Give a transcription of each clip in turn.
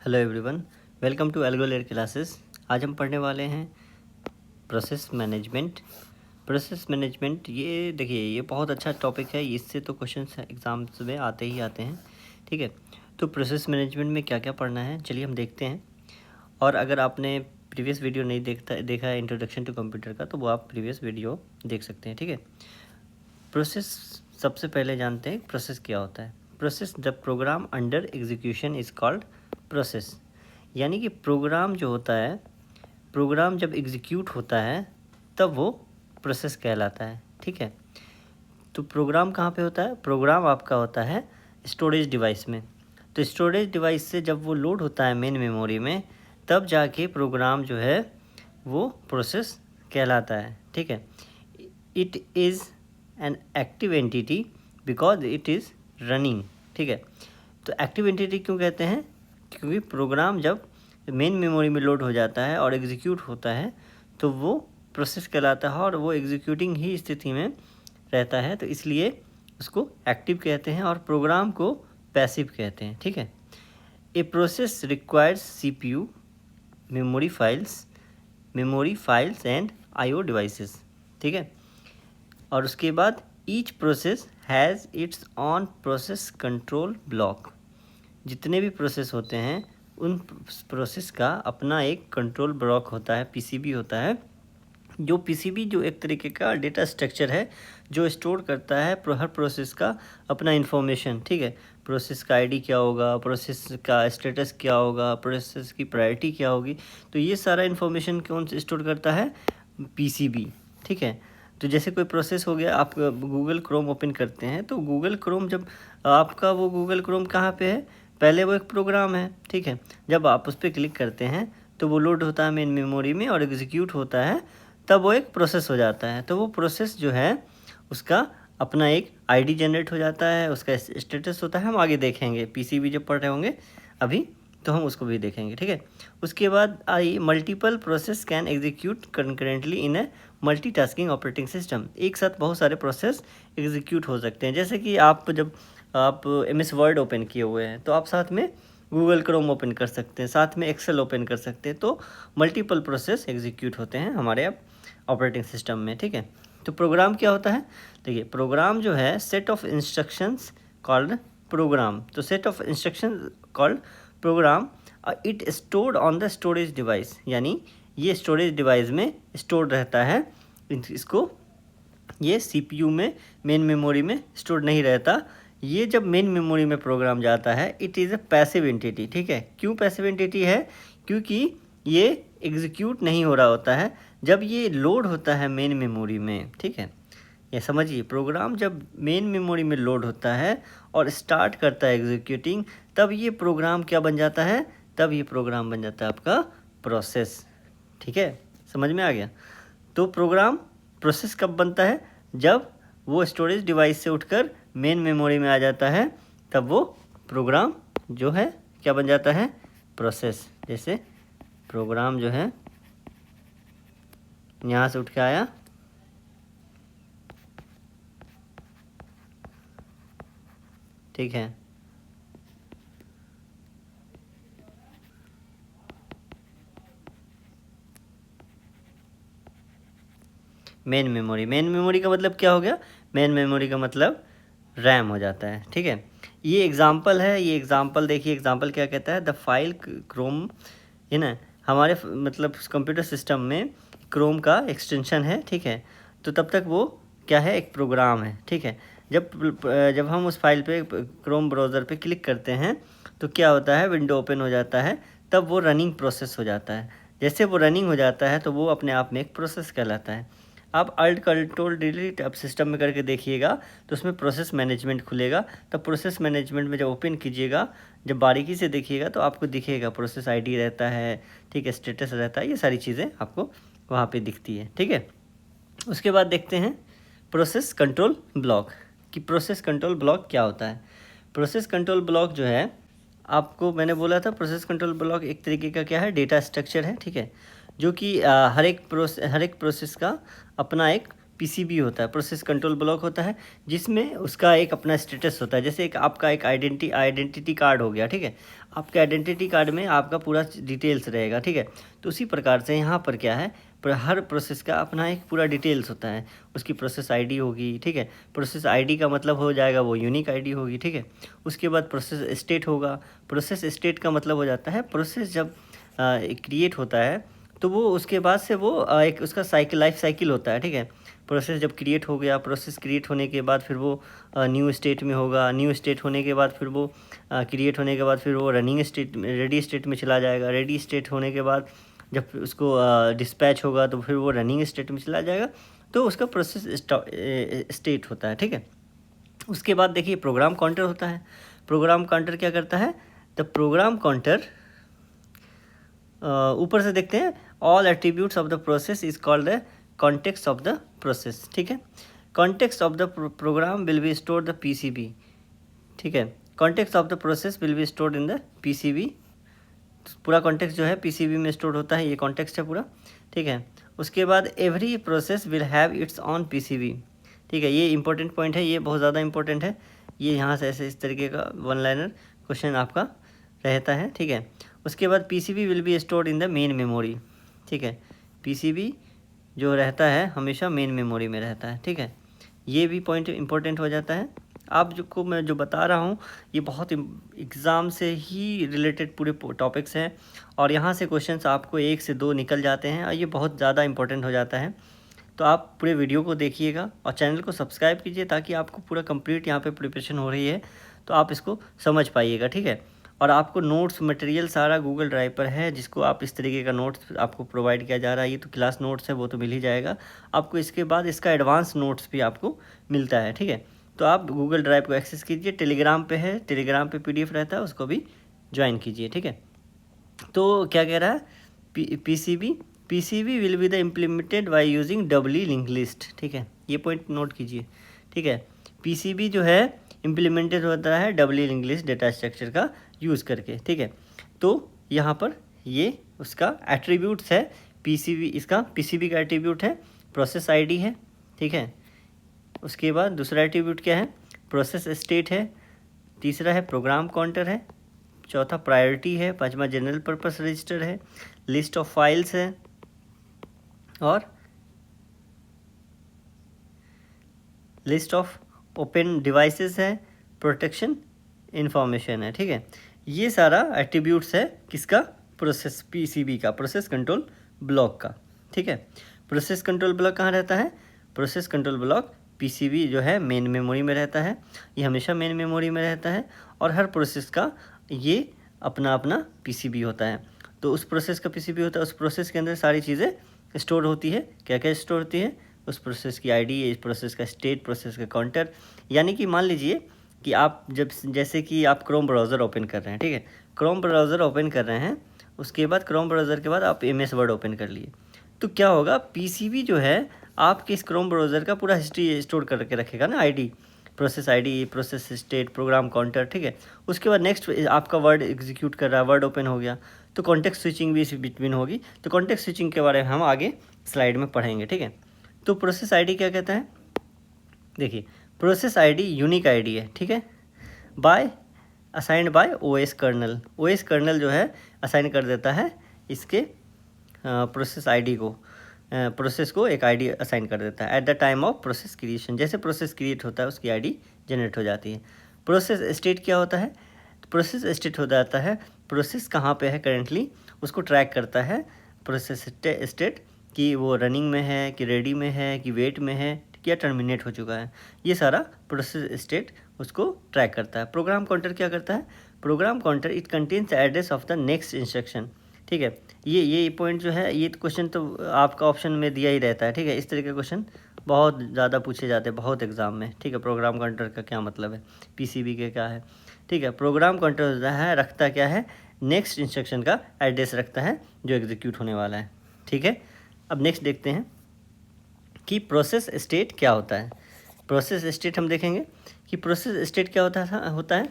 Hello everyone, welcome to algo layer classes. आज हम पढ़ने वाले हैं प्रोसेस मैनेजमेंट। प्रोसेस मैनेजमेंट ये देखिए, ये बहुत अच्छा टॉपिक है। इससे तो क्वेश्चंस एग्जाम्स में आते ही आते हैं। ठीक है, तो प्रोसेस मैनेजमेंट में क्या क्या पढ़ना है चलिए हम देखते हैं। और अगर आपने प्रीवियस वीडियो नहीं देखा है इंट्रोडक्शन टू कंप्यूटर का, तो वो आप प्रीवियस वीडियो देख सकते हैं। ठीक है, प्रोसेस सबसे पहले जानते हैं प्रोसेस क्या होता है। Process the program under execution is called process. यानी कि प्रोग्राम जो होता है, प्रोग्राम जब एग्जीक्यूट होता है तब वो प्रोसेस कहलाता है। ठीक है, तो प्रोग्राम कहाँ पे होता है? प्रोग्राम आपका होता है स्टोरेज डिवाइस में। तो स्टोरेज डिवाइस से जब वो लोड होता है मेन मेमोरी में, तब जाके प्रोग्राम जो है वो प्रोसेस कहलाता है। ठीक है, it is an active entity because it is running. ठीक है, तो एक्टिव एंटिटी क्यों कहते हैं? क्योंकि प्रोग्राम जब मेन मेमोरी में लोड हो जाता है और एग्जीक्यूट होता है तो वो प्रोसेस कहलाता है, और वो एग्जीक्यूटिंग ही स्थिति में रहता है, तो इसलिए उसको एक्टिव कहते हैं और प्रोग्राम को पैसिव कहते हैं। ठीक है, a process requires CPU, memory files and IO devices. ठीक है, और उसके बाद each process has its on process control block. जितने भी प्रोसेस होते हैं उन प्रोसेस का अपना एक कंट्रोल ब्लॉक होता है, पीसीबी होता है। जो पीसीबी जो एक तरीके का डेटा स्ट्रक्चर है जो स्टोर करता है हर प्रोसेस का अपना इंफॉर्मेशन। ठीक है, प्रोसेस का आईडी क्या होगा, प्रोसेस का स्टेटस क्या होगा, प्रोसेस की प्रायोरिटी क्या होगी, तो ये सारा इन्फॉर्मेशन कौन स्टोर करता है? पीसीबी। ठीक है, तो जैसे कोई प्रोसेस हो गया, आप गूगल क्रोम ओपन करते हैं, तो गूगल क्रोम जब आपका वो गूगल क्रोम कहाँ पे है? पहले वो एक प्रोग्राम है। ठीक है, जब आप उस पर क्लिक करते हैं तो वो लोड होता है मेन मेमोरी में और एग्जीक्यूट होता है, तब वो एक प्रोसेस हो जाता है। तो वो प्रोसेस जो है उसका अपना एक आईडी जनरेट हो जाता है, उसका स्टेटस होता है। हम आगे देखेंगे, पीसीबी जब पढ़ रहे होंगे अभी तो हम उसको भी देखेंगे। ठीक है, उसके बाद I multiple process can execute concurrently in a multitasking operating system. एक साथ बहुत सारे प्रोसेस एग्जीक्यूट हो सकते हैं। जैसे कि आप MS वर्ड ओपन किए हुए हैं तो आप साथ में गूगल क्रोम ओपन कर सकते हैं, साथ में एक्सेल ओपन कर सकते हैं, तो मल्टीपल प्रोसेस एग्जीक्यूट होते हैं हमारे ऑपरेटिंग सिस्टम में। ठीक है, तो प्रोग्राम क्या होता है? देखिए, प्रोग्राम जो है set of instructions called program. तो set of instruction called program, it stored on the storage device. यानी ये स्टोरेज डिवाइस में स्टोर रहता है। इसको ये सीपीयू में मेन मेमोरी में स्टोर नहीं रहता। ये जब मेन मेमोरी में प्रोग्राम जाता है, it is a passive entity. ठीक है, क्यों पैसिव एंटिटी है? क्योंकि ये एग्जीक्यूट नहीं हो रहा होता है जब ये लोड होता है मेन मेमोरी में। ठीक है, ये समझिए, प्रोग्राम जब मेन मेमोरी में लोड होता है और स्टार्ट करता है एग्जीक्यूटिंग, तब ये प्रोग्राम क्या बन जाता है? तब ये प्रोग्राम बन जाता है आपका प्रोसेस। ठीक है, समझ में आ गया? तो प्रोग्राम प्रोसेस कब बनता है? जब वो स्टोरेज डिवाइस से उठकर मेन मेमोरी में आ जाता है, तब वो प्रोग्राम जो है क्या बन जाता है? प्रोसेस। जैसे प्रोग्राम जो है यहाँ से उठ के आया, ठीक है, मेन मेमोरी का मतलब क्या हो गया? मेन मेमोरी का मतलब रैम हो जाता है। ठीक है, ये एग्जांपल है, ये एग्जांपल देखिए, एग्जांपल क्या कहता है? द फाइल क्रोम है ना, हमारे मतलब कंप्यूटर सिस्टम में क्रोम का एक्सटेंशन है। ठीक है, तो तब तक वो क्या है? एक प्रोग्राम है। ठीक है, जब हम उस फाइल पे क्रोम ब्राउज़र पे क्लिक करते हैं तो क्या होता है? विंडो ओपन हो जाता है, तब वो रनिंग प्रोसेस हो जाता है। जैसे वो रनिंग हो जाता है तो वो अपने आप में एक प्रोसेस कहलाता है। आप अल्ट कंट्रोल डिलीट आप सिस्टम में करके देखिएगा तो उसमें प्रोसेस मैनेजमेंट खुलेगा। तब प्रोसेस मैनेजमेंट में जब ओपन कीजिएगा, जब बारीकी से देखिएगा तो आपको दिखेगा प्रोसेस आईडी रहता है, ठीक है, स्टेटस रहता है, ये सारी चीज़ें आपको वहाँ पे दिखती है। ठीक है, उसके बाद देखते हैं प्रोसेस कंट्रोल ब्लॉक कि प्रोसेस कंट्रोल ब्लॉक क्या होता है। प्रोसेस कंट्रोल ब्लॉक जो है, आपको मैंने बोला था प्रोसेस कंट्रोल ब्लॉक एक तरीके का क्या है? डेटा स्ट्रक्चर है। ठीक है, जो कि हर एक प्रोसेस का अपना एक पीसीबी होता है, प्रोसेस कंट्रोल ब्लॉक होता है, जिसमें उसका एक अपना स्टेटस होता है। जैसे एक आपका एक आइडेंटिटी कार्ड हो गया, ठीक है, आपके आइडेंटिटी कार्ड में आपका पूरा डिटेल्स रहेगा, ठीक है। तो उसी प्रकार से यहाँ पर क्या है, पर हर प्रोसेस का अपना एक पूरा डिटेल्स होता है, उसकी प्रोसेस आईडी होगी, ठीक है। प्रोसेस आईडी का मतलब हो जाएगा वो यूनिक आईडी होगी, ठीक है। उसके बाद प्रोसेस स्टेट होगा। प्रोसेस स्टेट का मतलब हो जाता है प्रोसेस जब क्रिएट होता है तो वो उसके बाद से वो एक उसका लाइफ साइकिल होता है, ठीक है। प्रोसेस जब क्रिएट हो गया, प्रोसेस क्रिएट होने के बाद फिर वो न्यू स्टेट में होगा, न्यू स्टेट होने के बाद फिर वो क्रिएट होने के बाद फिर वो रनिंग स्टेट, रेडी स्टेट में चला जाएगा। रेडी स्टेट होने के बाद जब उसको डिस्पैच होगा तो फिर वो रनिंग स्टेट में चला जाएगा। तो उसका प्रोसेस स्टेट होता है, ठीक है। उसके बाद देखिए प्रोग्राम काउंटर होता है। प्रोग्राम काउंटर क्या करता है, द प्रोग्राम काउंटर, ऊपर से देखते हैं, all attributes of the process is called the context of the process, ठीक है। Context of the program will be stored the PCB, ठीक है। Context of the process will be stored in the PCB. पूरा context जो है PCB में store होता है, ये कॉन्टेक्स्ट है पूरा, ठीक है। उसके बाद every process will have it's on PCB, ठीक है। ये इंपॉर्टेंट पॉइंट है, ये बहुत ज़्यादा इंपॉर्टेंट है। ये यहाँ से ऐसे इस तरीके का वन लाइनर क्वेश्चन आपका रहता है, ठीक है। उसके बाद PCB will be stored in the main memory, ठीक है। पीसीबी जो रहता है हमेशा मेन मेमोरी में रहता है, ठीक है। ये भी पॉइंट इंपॉर्टेंट हो जाता है। आप जो को मैं जो बता रहा हूँ ये बहुत एग्ज़ाम से ही रिलेटेड पूरे टॉपिक्स हैं, और यहाँ से क्वेश्चंस आपको 1 से 2 निकल जाते हैं, और ये बहुत ज़्यादा इंपॉर्टेंट हो जाता है। तो आप पूरे वीडियो को देखिएगा और चैनल को सब्सक्राइब कीजिए, ताकि आपको पूरा कंप्लीट यहाँ पे प्रिपरेशन हो रही है तो आप इसको समझ पाइएगा, ठीक है। और आपको नोट्स मटेरियल सारा गूगल ड्राइव पर है, जिसको आप इस तरीके का नोट्स आपको प्रोवाइड किया जा रहा है। ये तो क्लास नोट्स है, वो तो मिल ही जाएगा आपको। इसके बाद इसका एडवांस नोट्स भी आपको मिलता है, ठीक है। तो आप गूगल ड्राइव को एक्सेस कीजिए, टेलीग्राम पे है, टेलीग्राम पे पीडीएफ रहता है, उसको भी ज्वाइन कीजिए, ठीक है। तो क्या कह रहा है, PCB will be the implemented by using doubly link list, ठीक है। ये पॉइंट नोट कीजिए, ठीक है। पीसीबी जो है इम्प्लीमेंटेड होता है डबली लिंक लिस्ट डेटा स्ट्रक्चर का यूज़ करके, ठीक है। तो यहाँ पर ये उसका एट्रीब्यूट्स है, पीसीबी, इसका पीसीबी का एट्रीब्यूट है प्रोसेस आईडी है, ठीक है। उसके बाद दूसरा एट्रीब्यूट क्या है, प्रोसेस स्टेट है। तीसरा है प्रोग्राम काउंटर है। चौथा प्रायोरिटी है। पांचवा जनरल पर्पस रजिस्टर है। लिस्ट ऑफ फाइल्स है, और लिस्ट ऑफ ओपन डिवाइसेस है। प्रोटेक्शन इंफॉर्मेशन है, ठीक है। ये सारा एट्रीब्यूट्स है किसका, प्रोसेस पीसीबी का, प्रोसेस कंट्रोल ब्लॉक का, ठीक है। प्रोसेस कंट्रोल ब्लॉक कहाँ रहता है, प्रोसेस कंट्रोल ब्लॉक पीसीबी जो है मेन मेमोरी में रहता है। ये हमेशा मेन मेमोरी में रहता है, और हर प्रोसेस का ये अपना अपना पीसीबी होता है। तो उस प्रोसेस का पीसीबी होता है, उस प्रोसेस के अंदर सारी चीज़ें स्टोर होती है। क्या क्या स्टोर होती है, उस प्रोसेस की आईडी, इस प्रोसेस का स्टेट, प्रोसेस का काउंटर। यानी कि मान लीजिए कि आप जैसे कि आप क्रोम ब्राउज़र ओपन कर रहे हैं, ठीक है। क्रोम ब्राउज़र ओपन कर रहे हैं, उसके बाद क्रोम ब्राउज़र के बाद आप MS वर्ड ओपन कर लिए, तो क्या होगा, पीसीबी जो है आपके इस क्रोम ब्राउज़र का पूरा हिस्ट्री स्टोर करके रखेगा ना, ID, process ID, process state, program counter, ठीक है। उसके बाद नेक्स्ट आपका वर्ड एग्जीक्यूट कर रहा है, वर्ड ओपन हो गया, तो कॉन्टेक्स्ट स्विचिंग भी इस बिटवीन होगी। तो कॉन्टेक्स्ट स्विचिंग के बारे में हम आगे स्लाइड में पढ़ेंगे, ठीक है। तो प्रोसेस आईडी क्या कहता है, देखिए प्रोसेस आईडी यूनिक आईडी है, ठीक है, assigned by OS kernel. OS kernel जो है असाइन कर देता है इसके प्रोसेस आईडी को, प्रोसेस को एक आईडी असाइन कर देता है at the time of process creation. जैसे प्रोसेस क्रिएट होता है उसकी आईडी जनरेट हो जाती है। प्रोसेस स्टेट क्या होता है, प्रोसेस स्टेट हो जाता है प्रोसेस कहाँ पे है करेंटली, उसको ट्रैक करता है प्रोसेस स्टेट, कि वो रनिंग में है, कि रेडी में है, कि वेट में है, या टर्मिनेट हो चुका है। ये सारा प्रोसेस स्टेट उसको ट्रैक करता है। प्रोग्राम काउंटर क्या करता है, program counter it contains address of the next instruction, ठीक है। ये पॉइंट जो है, ये क्वेश्चन तो आपका ऑप्शन में दिया ही रहता है, ठीक है। इस तरह के क्वेश्चन बहुत ज़्यादा पूछे जाते हैं बहुत एग्जाम में, ठीक है। प्रोग्राम काउंटर का क्या मतलब है, पीसीबी के क्या है, ठीक है। प्रोग्राम काउंटर जो है रखता क्या है, नेक्स्ट इंस्ट्रक्शन का एड्रेस रखता है जो एग्जीक्यूट होने वाला है, ठीक है। अब नेक्स्ट देखते हैं कि प्रोसेस स्टेट क्या होता है। प्रोसेस स्टेट हम देखेंगे कि प्रोसेस स्टेट क्या होता है।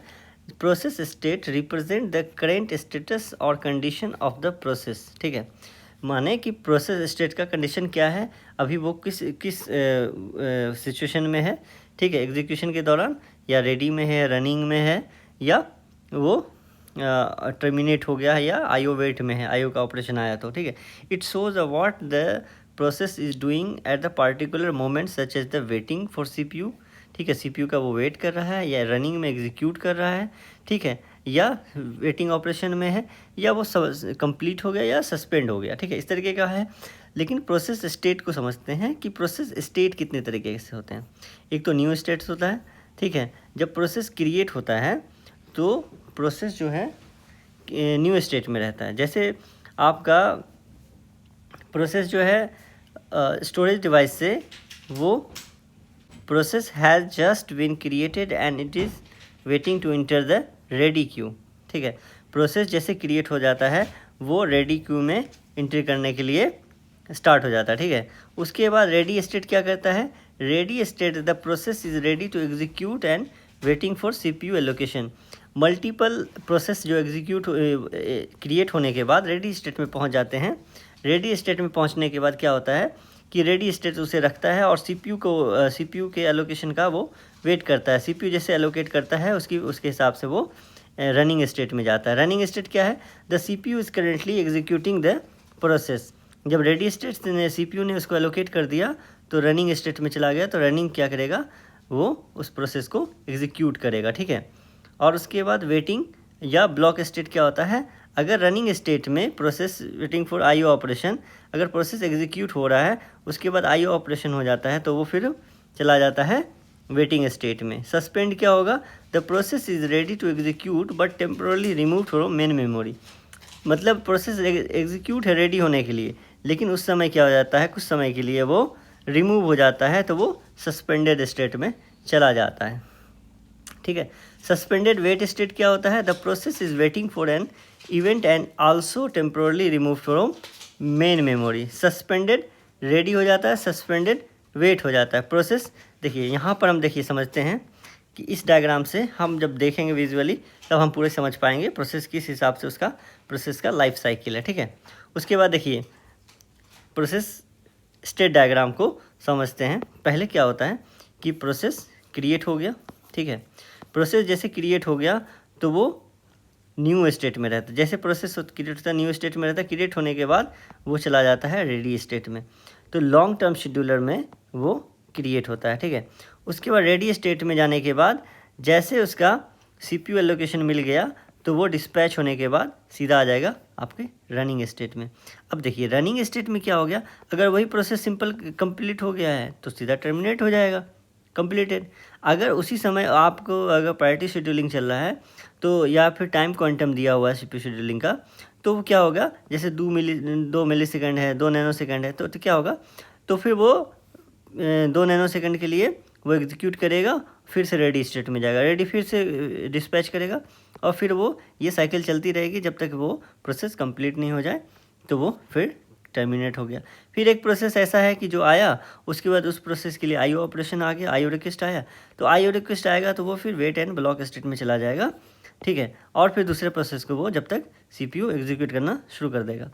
Process state represent the current status और कंडीशन ऑफ द प्रोसेस, ठीक है। माने कि प्रोसेस स्टेट का कंडीशन क्या है, अभी वो किस सिचुएशन में है, ठीक है, एग्जीक्यूशन के दौरान, या रेडी में है, रनिंग में है, या वो टर्मिनेट हो गया है, या आईओ वेट में है, आईओ का ऑपरेशन आया तो, ठीक है। It shows what the process is doing at the particular moment such as the waiting for CPU, ठीक है, सीपीयू का वो वेट कर रहा है, या रनिंग में एग्जीक्यूट कर रहा है, ठीक है, या वेटिंग ऑपरेशन में है, या वो कंप्लीट हो गया या सस्पेंड हो गया, ठीक है, इस तरीके का है। लेकिन प्रोसेस स्टेट को समझते हैं कि प्रोसेस स्टेट कितने तरीके से होते हैं। एक तो न्यू स्टेट्स होता है, ठीक है, जब प्रोसेस क्रिएट होता है तो प्रोसेस जो है न्यू स्टेट में रहता है। जैसे आपका प्रोसेस जो है स्टोरेज डिवाइस से वो process has just been created and it is waiting to enter the ready queue, ठीक है, प्रोसेस जैसे क्रिएट हो जाता है वो रेडी क्यू में इंटर करने के लिए स्टार्ट हो जाता है, ठीक है। उसके बाद रेडी स्टेट क्या करता है, ready state the process is ready to execute and waiting for CPU allocation. Multiple process जो एग्जीक्यूट क्रिएट होने के बाद रेडी स्टेट में पहुंच जाते हैं। रेडी स्टेट में पहुंचने के बाद क्या होता है कि रेडी स्टेट उसे रखता है और सीपीयू के एलोकेशन का वो वेट करता है। सीपीयू जैसे एलोकेट करता है उसके हिसाब से वो रनिंग स्टेट में जाता है। रनिंग स्टेट क्या है, the CPU is currently executing the process. जब रेडी स्टेट ने सीपीयू ने उसको एलोकेट कर दिया तो रनिंग स्टेट में चला गया, तो रनिंग क्या करेगा, वो उस प्रोसेस को एग्जीक्यूट करेगा, ठीक है। और उसके बाद वेटिंग या ब्लॉक स्टेट क्या होता है, अगर रनिंग स्टेट में process waiting for IO operation, अगर प्रोसेस एग्जीक्यूट हो रहा है उसके बाद आईओ ऑपरेशन हो जाता है तो वो फिर चला जाता है वेटिंग स्टेट में। सस्पेंड क्या होगा, the process is ready to execute but temporarily remove from main memory. मतलब प्रोसेस एग्जीक्यूट है रेडी होने के लिए, लेकिन उस समय क्या हो जाता है, कुछ समय के लिए वो रिमूव हो जाता है तो वो सस्पेंडेड स्टेट में चला जाता है, ठीक है। सस्पेंडेड वेट स्टेट क्या होता है, the process is waiting for an event and also temporarily remove from main memory. Suspended ready हो जाता है, सस्पेंडेड वेट हो जाता है प्रोसेस। देखिए यहाँ पर हम देखिए समझते हैं कि इस डायग्राम से हम जब देखेंगे विजुअली तब हम पूरे समझ पाएंगे प्रोसेस किस हिसाब से उसका प्रोसेस का लाइफ साइकिल है, ठीक है। उसके बाद देखिए प्रोसेस स्टेट डायग्राम को समझते हैं। पहले क्या होता है कि प्रोसेस क्रिएट हो गया, ठीक है, प्रोसेस जैसे क्रिएट हो गया तो वो न्यू स्टेट में रहता है। जैसे प्रोसेस क्रिएट होता है न्यू स्टेट में रहता है, क्रिएट होने के बाद वो चला जाता है रेडी स्टेट में। तो लॉन्ग टर्म शेड्यूलर में वो क्रिएट होता है, ठीक है। उसके बाद रेडी स्टेट में जाने के बाद जैसे उसका सीपीयू एलोकेशन मिल गया तो वो डिस्पैच होने के बाद सीधा आ जाएगा आपके रनिंग स्टेट में। अब देखिए रनिंग स्टेट में क्या हो गया, अगर वही प्रोसेस सिंपल कंप्लीट हो गया है तो सीधा टर्मिनेट हो जाएगा, कंप्लीटेड। अगर उसी समय आपको अगर प्रायोरिटी शेड्यूलिंग चल रहा है तो या फिर टाइम क्वांटम दिया हुआ है सीपीयू शेड्यूलिंग का, तो क्या होगा, जैसे 2 मिली सेकेंड है, 2 नैनो सेकेंड है, तो क्या होगा, तो फिर वो 2 नैनो सेकेंड के लिए वो एग्जीक्यूट करेगा, फिर से रेडी स्टेट में जाएगा, रेडी फिर से डिस्पैच करेगा, और फिर वो ये साइकिल चलती रहेगी जब तक वो प्रोसेस कंप्लीट नहीं हो जाए, तो वो फिर टर्मिनेट हो गया। फिर एक प्रोसेस ऐसा है कि जो आया उसके बाद उस प्रोसेस के लिए आईओ ऑपरेशन आ गया, आईओ रिक्वेस्ट आया, तो आईओ रिक्वेस्ट आएगा तो वो फिर वेट एंड ब्लॉक स्टेट में चला जाएगा, ठीक है। और फिर दूसरे प्रोसेस को वो जब तक सीपीयू एग्जीक्यूट करना शुरू कर देगा।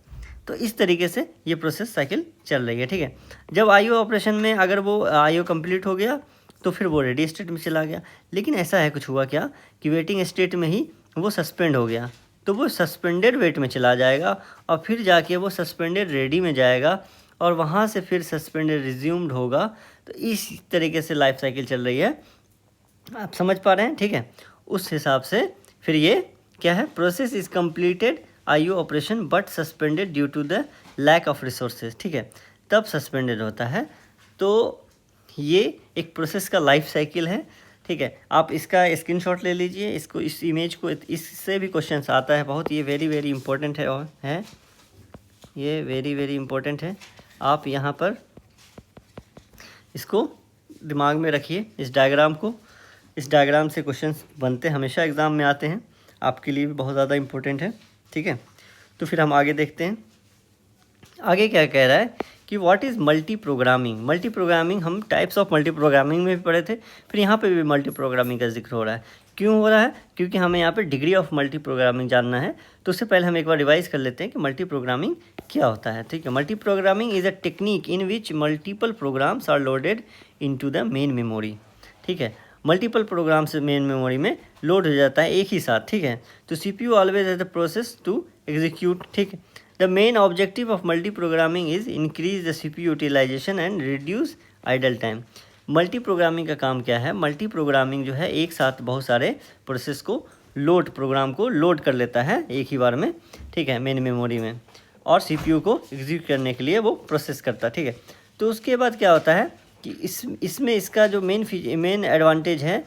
तो इस तरीके से ये प्रोसेस साइकिल चल रही है, ठीक है। जब आईओ ऑपरेशन में अगर वो आईओ कंप्लीट हो गया तो फिर वो रेडी स्टेट में चला गया। लेकिन ऐसा है कुछ हुआ क्या कि वेटिंग स्टेट में ही वो सस्पेंड हो गया, तो वो सस्पेंडेड वेट में चला जाएगा और फिर जाके वो सस्पेंडेड रेडी में जाएगा और वहाँ से फिर सस्पेंडेड रिज्यूम्ड होगा। तो इस तरीके से लाइफ साइकिल चल रही है, आप समझ पा रहे हैं, ठीक है। उस हिसाब से फिर ये क्या है, process is completed IO operation but suspended due to the lack of resources, ठीक है, तब सस्पेंडेड होता है। तो ये एक प्रोसेस का लाइफ साइकिल है, ठीक है। आप इसका स्क्रीनशॉट ले लीजिए, इसको, इस इमेज को, इससे भी क्वेश्चन आता है बहुत, ये वेरी वेरी इंपॉर्टेंट है, और है ये वेरी वेरी इंपॉर्टेंट है। आप यहाँ पर इसको दिमाग में रखिए, इस डायग्राम को, इस डायग्राम से क्वेश्चंस बनते हमेशा एग्ज़ाम में आते हैं, आपके लिए भी बहुत ज़्यादा इंपॉर्टेंट है, ठीक है। तो फिर हम आगे देखते हैं, आगे क्या कह रहा है कि what is multi programming. Multi programming हम टाइप्स ऑफ मल्टी प्रोग्रामिंग में भी पढ़े थे, फिर यहाँ पे भी मल्टी प्रोग्रामिंग का जिक्र हो रहा है। क्यों हो रहा है? क्योंकि हमें यहाँ पे डिग्री ऑफ मल्टी प्रोग्रामिंग जानना है। तो उससे पहले हम एक बार रिवाइज कर लेते हैं कि मल्टी प्रोग्रामिंग क्या होता है। ठीक है, multi programming is a technique in which multiple programs are loaded into the main memory. ठीक है, मल्टीपल प्रोग्राम्स मेन मेमोरी में लोड हो जाता है एक ही साथ। ठीक है, तो CPU always has the process to execute. ठीक है, the main objective of multi programming is increase the CPU utilization and reduce idle time. Multi programming का काम क्या है? मल्टी प्रोग्रामिंग जो है एक साथ बहुत सारे प्रोसेस को प्रोग्राम को लोड कर लेता है एक ही बार में। ठीक है, मेन मेमोरी में, और CPU को एग्जीक्यूट करने के लिए वो प्रोसेस करता है। ठीक है, तो उसके बाद क्या होता है कि इसमें इसका जो मेन एडवांटेज है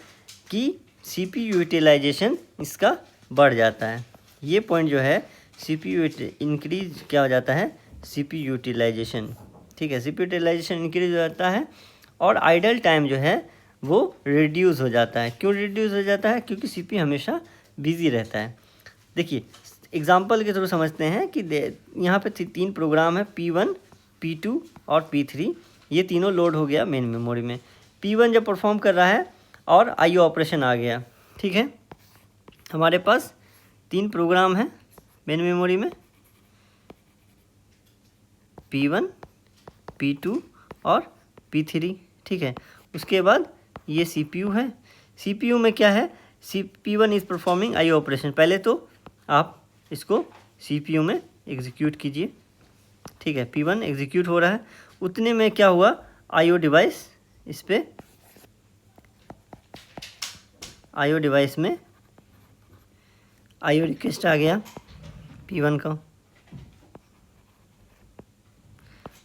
कि CPU यूटिलाइजेशन इसका बढ़ जाता है। ये पॉइंट जो है CPU इंक्रीज क्या हो जाता है? CPU utilization. ठीक है, CPU यूटिलाइजेशन इंक्रीज हो जाता है और आइडल टाइम जो है वो रिड्यूस हो जाता है। क्यों रिड्यूस हो जाता है? क्योंकि CPU हमेशा बिजी रहता है। देखिए एग्जांपल के थ्रू समझते हैं कि यहाँ पे 3 प्रोग्राम है, P1, P2 और P3। ये तीनों लोड हो गया मेन मेमोरी में। P1 जब परफॉर्म कर रहा है और IO ऑपरेशन आ गया। ठीक है, हमारे पास 3 प्रोग्राम हैं मेन मेमोरी में, P1, P2 और P3। ठीक है, उसके बाद ये CPU है। CPU में क्या है? P1 is performing IO operation. पहले तो आप इसको CPU में एग्जीक्यूट कीजिए। ठीक है, P1 एग्जीक्यूट हो रहा है, उतने में क्या हुआ? IO डिवाइस इस पे IO डिवाइस में IO रिक्वेस्ट आ गया P1 का,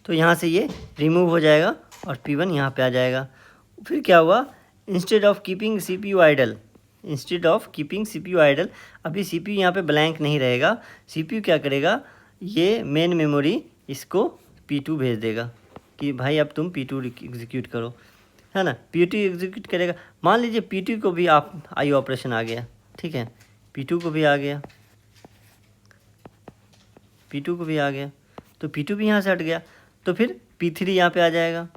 तो यहाँ से ये रिमूव हो जाएगा और P1 यहाँ पे आ जाएगा। फिर क्या हुआ? Instead of keeping CPU idle, अभी CPU यहाँ पे ब्लैंक नहीं रहेगा। CPU क्या करेगा? ये मेन मेमोरी इसको P2 भेज देगा कि भाई अब तुम P2 एग्जीक्यूट करो, है ना। P2 एग्जीक्यूट करेगा। मान लीजिए P2 को भी आप IO ऑपरेशन आ गया। ठीक है, P2 को भी आ गया, तो P2 भी यहाँ से हट गया, तो फिर P3 यहाँ पे आ जाएगा।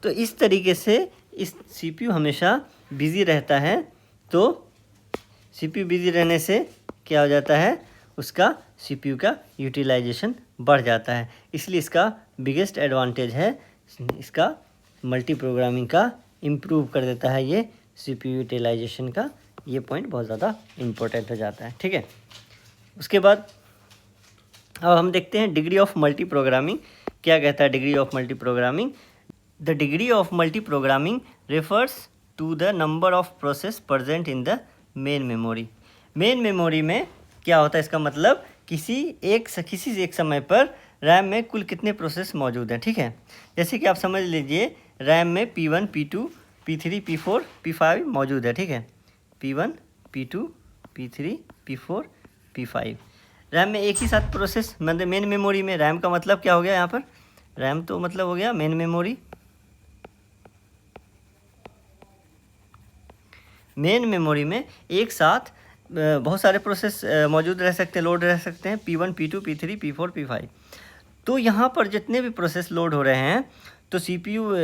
तो इस तरीके से इस CPU हमेशा बिज़ी रहता है। तो CPU बिज़ी रहने से क्या हो जाता है? उसका CPU का यूटिलाइजेशन बढ़ जाता है। इसलिए इसका बिगेस्ट एडवांटेज है, इसका मल्टी प्रोग्रामिंग का इम्प्रूव कर देता है ये CPU यूटिलाइजेशन का। ये पॉइंट बहुत ज़्यादा इम्पोर्टेंट हो जाता है। ठीक है, उसके बाद अब हम देखते हैं डिग्री ऑफ मल्टी प्रोग्रामिंग क्या कहता है। Degree of multi programming, the degree of multi programming refers to the number of process present in the main memory. Main memory में क्या होता है? इसका मतलब किसी एक समय पर रैम में कुल कितने प्रोसेस मौजूद हैं। ठीक है, जैसे कि आप समझ लीजिए रैम में P1, P2, P3, P4, P5 मौजूद है। ठीक है, P1, P2, P3, P4, P5 RAM में एक ही साथ प्रोसेस, मतलब मेन मेमोरी में। रैम का मतलब क्या हो गया यहाँ पर? रैम तो मतलब हो गया मेन मेमोरी। मेन मेमोरी में एक साथ बहुत सारे प्रोसेस मौजूद रह सकते हैं, लोड रह सकते हैं, P1, P2, P3, P4, P5। तो यहाँ पर जितने भी प्रोसेस लोड हो रहे हैं तो CPU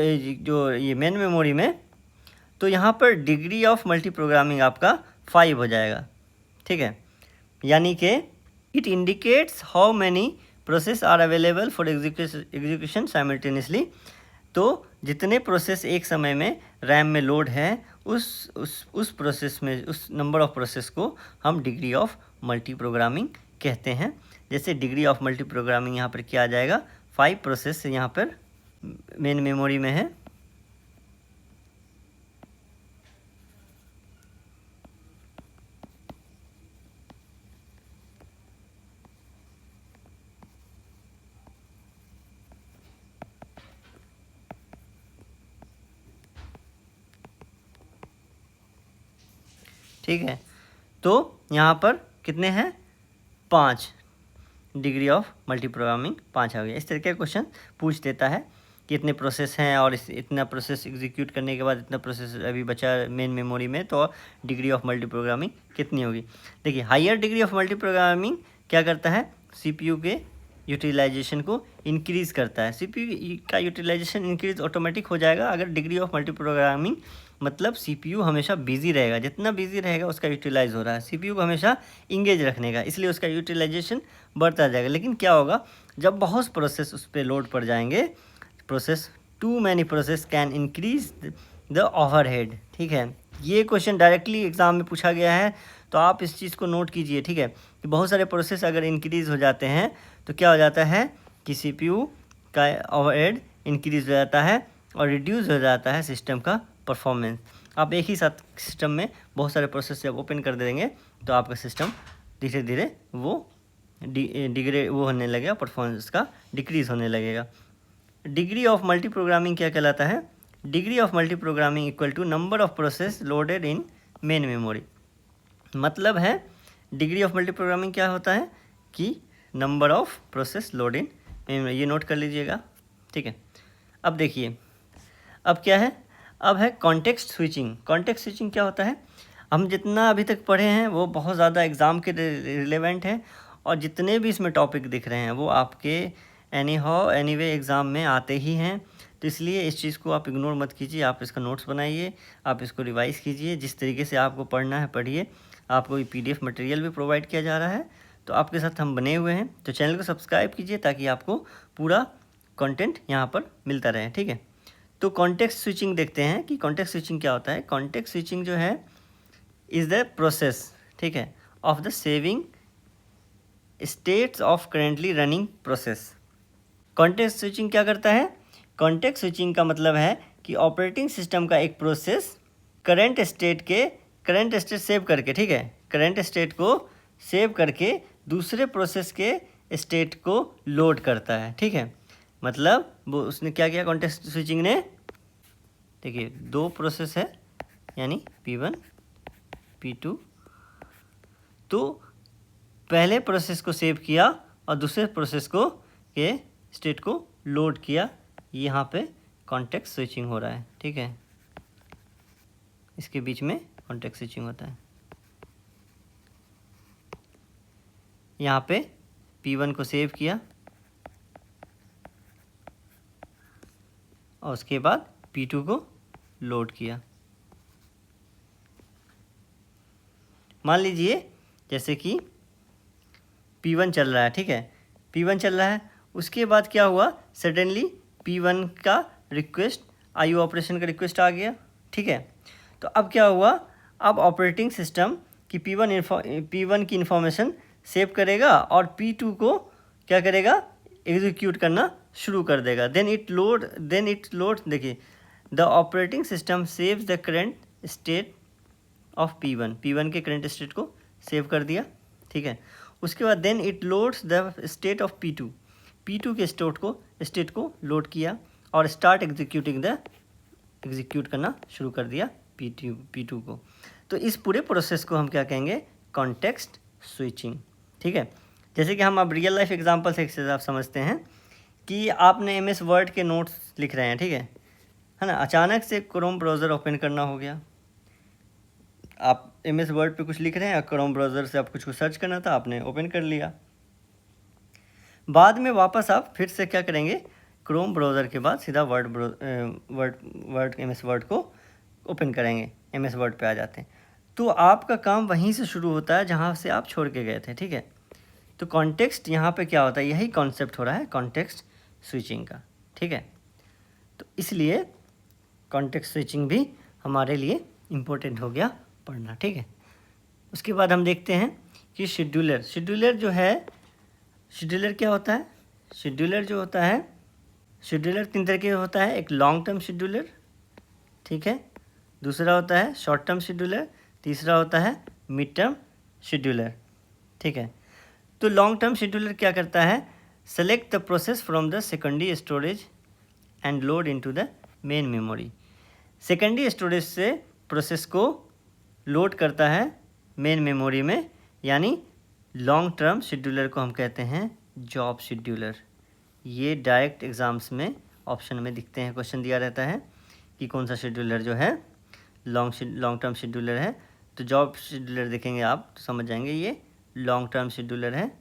जो ये मेन मेमोरी में, तो यहाँ पर डिग्री ऑफ मल्टी प्रोग्रामिंग आपका 5 हो जाएगा। ठीक है, यानी कि it indicates how many process are available for execution simultaneously. तो जितने प्रोसेस एक समय में रैम में लोड है उस प्रोसेस में, उस नंबर ऑफ प्रोसेस को हम डिग्री ऑफ मल्टी प्रोग्रामिंग कहते हैं। जैसे डिग्री ऑफ मल्टी प्रोग्रामिंग यहाँ पर क्या आ जाएगा? 5 प्रोसेस यहाँ पर मेन मेमोरी में है। ठीक है, तो यहाँ पर कितने हैं? 5। डिग्री ऑफ मल्टी प्रोग्रामिंग 5 आ गया। इस तरह का क्वेश्चन पूछ देता है कि इतने प्रोसेस हैं और इतना प्रोसेस एग्जीक्यूट करने के बाद इतना प्रोसेस अभी बचा मेन मेमोरी में, तो डिग्री ऑफ मल्टी प्रोग्रामिंग कितनी होगी। देखिए higher degree of multi programming क्या करता है? CPU के यूटिलाइजेशन को इंक्रीज़ करता है। CPU का यूटिलाइजेशन इंक्रीज ऑटोमेटिक हो जाएगा अगर डिग्री ऑफ मल्टी प्रोग्रामिंग मतलब सीपीयू हमेशा बिजी रहेगा, जितना बिजी रहेगा उसका यूटिलाइज हो रहा है, सीपीयू को हमेशा इंगेज रखने का, इसलिए उसका यूटिलाइजेशन बढ़ता जाएगा। लेकिन क्या होगा, जब बहुत प्रोसेस उस पर लोड पड़ जाएंगे, process too many process can increase the overhead. ठीक है, ये क्वेश्चन डायरेक्टली एग्जाम में पूछा गया है, तो आप इस चीज़ को नोट कीजिए। ठीक है, कि बहुत सारे प्रोसेस अगर इंक्रीज हो जाते हैं तो क्या हो जाता है कि सीपीयू का ओवरहेड इंक्रीज हो जाता है और रिड्यूस हो जाता है सिस्टम का परफॉर्मेंस। आप एक ही साथ सिस्टम में बहुत सारे प्रोसेस जब ओपन कर देंगे तो आपका सिस्टम धीरे धीरे वो डिग्रेड वो होने लगेगा, परफॉर्मेंस का डिक्रीज होने लगेगा। डिग्री ऑफ मल्टी प्रोग्रामिंग क्या कहलाता है? Degree of multi programming equal to number of process loaded in main memory. मतलब है डिग्री ऑफ मल्टी प्रोग्रामिंग क्या होता है कि number of process load in memory, ये नोट कर लीजिएगा। ठीक है, अब देखिए अब क्या है, अब है कॉन्टेक्स्ट स्विचिंग। कॉन्टेक्स्ट स्विचिंग क्या होता है? हम जितना अभी तक पढ़े हैं वो बहुत ज़्यादा एग्ज़ाम के रिलेवेंट है, और जितने भी इसमें टॉपिक दिख रहे हैं वो आपके एनी हाउ एनीवे एग्ज़ाम में आते ही हैं। तो इसलिए इस चीज़ को आप इग्नोर मत कीजिए, आप इसका नोट्स बनाइए, आप इसको रिवाइज़ कीजिए, जिस तरीके से आपको पढ़ना है पढ़िए। आपको ये PDF मटेरियल भी प्रोवाइड किया जा रहा है, तो आपके साथ हम बने हुए हैं। तो चैनल को सब्सक्राइब कीजिए ताकि आपको पूरा कंटेंट यहाँ पर मिलता रहे। ठीक है, तो कॉन्टेक्स्ट स्विचिंग देखते हैं कि कॉन्टेक्स्ट स्विचिंग क्या होता है। कॉन्टेक्स्ट स्विचिंग जो है इज़ द प्रोसेस, ठीक है, of the saving states of currently running process. Context switching क्या करता है? कॉन्टेक्स्ट स्विचिंग का मतलब है कि ऑपरेटिंग सिस्टम का एक प्रोसेस करंट स्टेट सेव करके, ठीक है, करंट स्टेट को सेव करके दूसरे प्रोसेस के स्टेट को लोड करता है। ठीक है, मतलब वो उसने क्या किया कॉन्टेक्स्ट स्विचिंग ने, देखिए दो प्रोसेस है यानी P1 P2, तो पहले प्रोसेस को सेव किया और दूसरे प्रोसेस को के स्टेट को लोड किया, यहाँ पे कॉन्टेक्स्ट स्विचिंग हो रहा है। ठीक है, इसके बीच में कॉन्टेक्स्ट स्विचिंग होता है। यहाँ पे P1 को सेव किया और उसके बाद P2 को लोड किया। मान लीजिए जैसे कि P1 चल रहा है, ठीक है, P1 चल रहा है, उसके बाद क्या हुआ, सडनली P1 का रिक्वेस्ट IO ऑपरेशन का रिक्वेस्ट आ गया। ठीक है, तो अब क्या हुआ, अब ऑपरेटिंग सिस्टम की P1 की इंफॉर्मेशन सेव करेगा और P2 को क्या करेगा, एग्जीक्यूट करना शुरू कर देगा। देन इट लोड देखिए the operating system saves the current state of P1 के करंट स्टेट को सेव कर दिया। ठीक है, उसके बाद then it loads the state of P2 के स्टेट को लोड किया और स्टार्ट एग्जीक्यूट करना शुरू कर दिया P2 को। तो इस पूरे प्रोसेस को हम क्या कहेंगे, कॉन्टेक्स्ट स्विचिंग। ठीक है, जैसे कि हम अब रियल लाइफ एग्जांपल से आप समझते हैं कि आपने MS वर्ड के नोट्स लिख रहे हैं, ठीक है ना, अचानक से क्रोम ब्राउज़र ओपन करना हो गया। आप MS वर्ड पे कुछ लिख रहे हैं, क्रोम ब्राउज़र से आप कुछ सर्च करना था, आपने ओपन कर लिया। बाद में वापस आप फिर से क्या करेंगे, क्रोम ब्राउज़र के बाद सीधा MS वर्ड को ओपन करेंगे, MS वर्ड पे आ जाते हैं। तो आपका काम वहीं से शुरू होता है जहाँ से आप छोड़ के गए थे। ठीक है, तो कॉन्टेक्स्ट यहाँ पे क्या होता है, यही कॉन्सेप्ट हो रहा है कॉन्टेक्स्ट स्विचिंग का। ठीक है, तो इसलिए कॉन्टेक्स्ट स्विचिंग भी हमारे लिए इम्पोर्टेंट हो गया पढ़ना। ठीक है, उसके बाद हम देखते हैं कि शेड्यूलर जो है, शेड्यूलर क्या होता है, शेड्यूलर जो होता है, शेड्यूलर तीन तरह के होता है, एक लॉन्ग टर्म शेड्यूलर, ठीक है, दूसरा होता है शॉर्ट टर्म शेड्यूलर, तीसरा होता है मिड टर्म शेड्यूलर। ठीक है, तो लॉन्ग टर्म शेड्यूलर क्या करता है, select the process from the secondary storage and load into the main memory. Secondary storage से प्रोसेस को लोड करता है मेन मेमोरी में, यानी लॉन्ग टर्म शेड्यूलर को हम कहते हैं जॉब शेड्यूलर। ये डायरेक्ट एग्ज़ाम्स में ऑप्शन में दिखते हैं, क्वेश्चन दिया रहता है कि कौन सा शेड्यूलर जो है लॉन्ग टर्म शेड्यूलर है। तो जॉब शेड्यूलर देखेंगे आप तो समझ जाएंगे ये लॉन्ग टर्म शेड्यूलर है।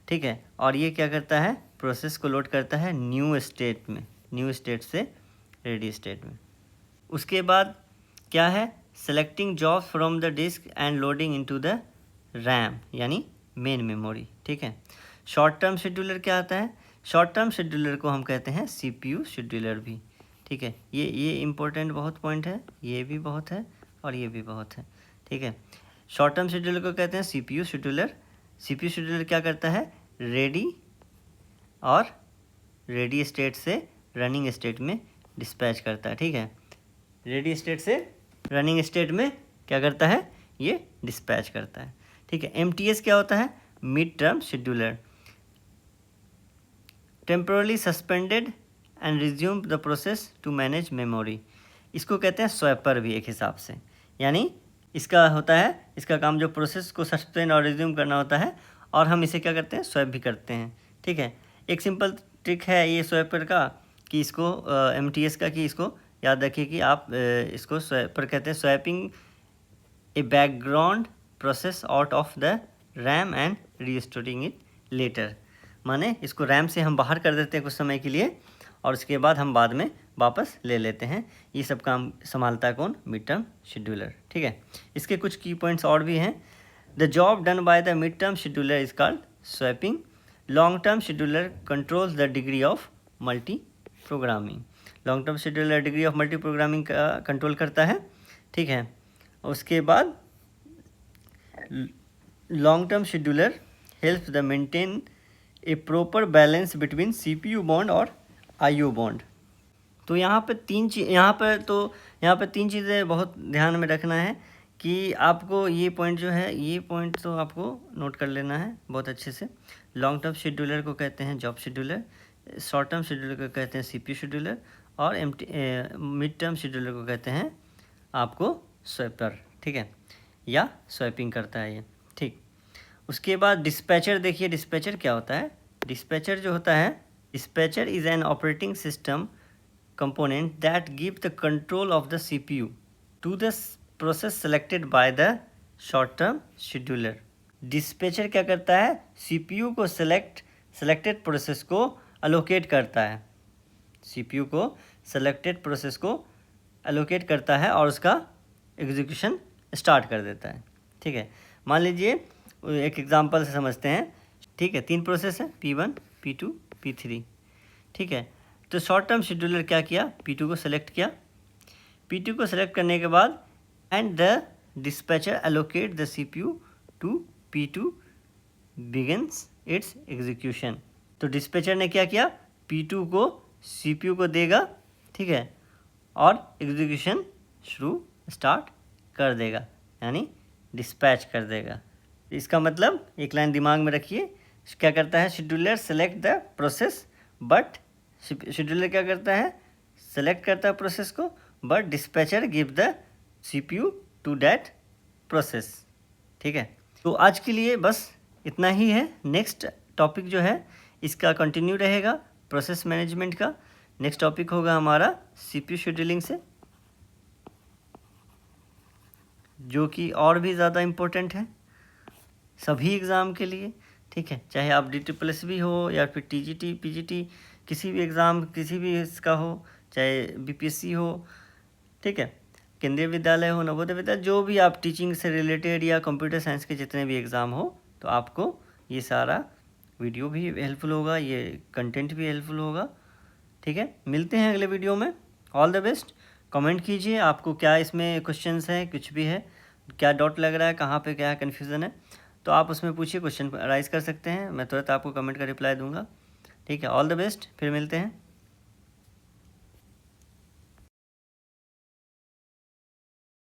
ठीक है, और ये क्या करता है, प्रोसेस को लोड करता है न्यू स्टेट से रेडी स्टेट में। उसके बाद क्या है, selecting jobs from the disk and loading into the RAM यानी मेन मेमोरी, ठीक है। शॉर्ट टर्म शेड्यूलर क्या आता है, शॉर्ट टर्म शेड्यूलर को हम कहते हैं सीपीयू शेड्यूलर भी, ठीक है। ये इम्पोर्टेंट बहुत पॉइंट है, ये भी बहुत है और ये भी बहुत है, ठीक है। शॉर्ट टर्म शेड्यूलर को कहते हैं सीपीयू शेड्यूलर। सीपीयू शेड्यूलर क्या करता है, रेडी स्टेट से रनिंग स्टेट में डिस्पैच करता है, ठीक है। रेडी स्टेट से रनिंग स्टेट में क्या करता है, ये डिस्पैच करता है, ठीक है। एमटीएस क्या होता है, mid term scheduler. Temporarily suspended and resume the process to manage memory. इसको कहते हैं स्वैपर भी एक हिसाब से, यानी इसका होता है, इसका काम जो प्रोसेस को सस्पेंड और रिज्यूम करना होता है, और हम इसे क्या करते हैं, स्वैप भी करते हैं, ठीक है। एक सिंपल ट्रिक है ये स्वैपर का कि इसको एमटीएस का, कि इसको याद रखिए कि आप इसको स्वैपर कहते हैं, swapping a background process out of the RAM and restoring it later. माने इसको रैम से हम बाहर कर देते हैं कुछ समय के लिए, और उसके बाद हम बाद में वापस ले लेते हैं। ये सब काम संभालता है कौन, मिड टर्म शेड्यूलर, ठीक है। इसके कुछ की पॉइंट्स और भी हैं। The job done by the mid term scheduler is called swapping. Long term scheduler controls the degree of multi programming. Long term scheduler degree of multi programming का control करता है, ठीक है। उसके बाद long term scheduler helps the maintain A proper balance between CPU bond और IO bond. तो यहाँ पे तीन चीज़ें बहुत ध्यान में रखना है कि आपको ये पॉइंट जो है, ये पॉइंट तो आपको नोट कर लेना है बहुत अच्छे से। लॉन्ग टर्म शेड्यूलर को कहते हैं job scheduler, short term scheduler को कहते हैं सीपीयू शेड्यूलर, और मिड टर्म शेड्यूलर को कहते हैं आपको स्वैपर, ठीक है, या स्वैपिंग करता है ये, ठीक। उसके बाद डिस्पैचर देखिए, डिस्पैचर क्या होता है, डिस्पैचर जो होता है, dispatcher is an operating system component that gives the control of the CPU to the process selected by the short term scheduler। dispatcher क्या करता है, CPU को selected process को allocate करता है, CPU को selected process को allocate करता है और उसका एग्जीक्यूशन स्टार्ट कर देता है, ठीक है। मान लीजिए एक एग्जांपल से समझते हैं, ठीक है। 3 प्रोसेस है, P1, P2, P3, ठीक है। तो शॉर्ट टर्म शेड्यूलर क्या किया, P2 को सेलेक्ट किया। P2 को सेलेक्ट करने के बाद and the dispatcher allocate the CPU to P2 begins its execution. तो डिस्पैचर ने क्या किया, P2 को CPU को देगा, ठीक है, और एग्जीक्यूशन स्टार्ट कर देगा, यानी डिस्पैच कर देगा। इसका मतलब एक लाइन दिमाग में रखिए, क्या करता है scheduler, select the process, but scheduler क्या करता है, सेलेक्ट करता है प्रोसेस को, but dispatcher give the CPU to that process, ठीक है। तो आज के लिए बस इतना ही है। नेक्स्ट टॉपिक जो है इसका कंटिन्यू रहेगा प्रोसेस मैनेजमेंट का। नेक्स्ट टॉपिक होगा हमारा सीपीयू शेड्यूलिंग से, जो कि और भी ज़्यादा इम्पोर्टेंट है सभी एग्ज़ाम के लिए, ठीक है। चाहे आप DSSS हो या फिर TGT PGT, किसी भी एग्ज़ाम, किसी भी इसका हो, चाहे BPSC हो, ठीक है, केंद्रीय विद्यालय हो, नवोदय विद्यालय, जो भी आप टीचिंग से रिलेटेड या कंप्यूटर साइंस के जितने भी एग्ज़ाम हो, तो आपको ये सारा वीडियो भी हेल्पफुल होगा, ये कंटेंट भी हेल्पफुल होगा, ठीक है। मिलते हैं अगले वीडियो में। All the best. कमेंट कीजिए आपको क्या इसमें क्वेश्चंस हैं, कुछ भी है, क्या डाउट लग रहा है, कहाँ पे क्या कन्फ्यूज़न है, तो आप उसमें पूछिए, क्वेश्चन राइज कर सकते हैं, मैं तुरंत आपको कमेंट का रिप्लाई दूंगा, ठीक है। ऑल द बेस्ट, फिर मिलते हैं।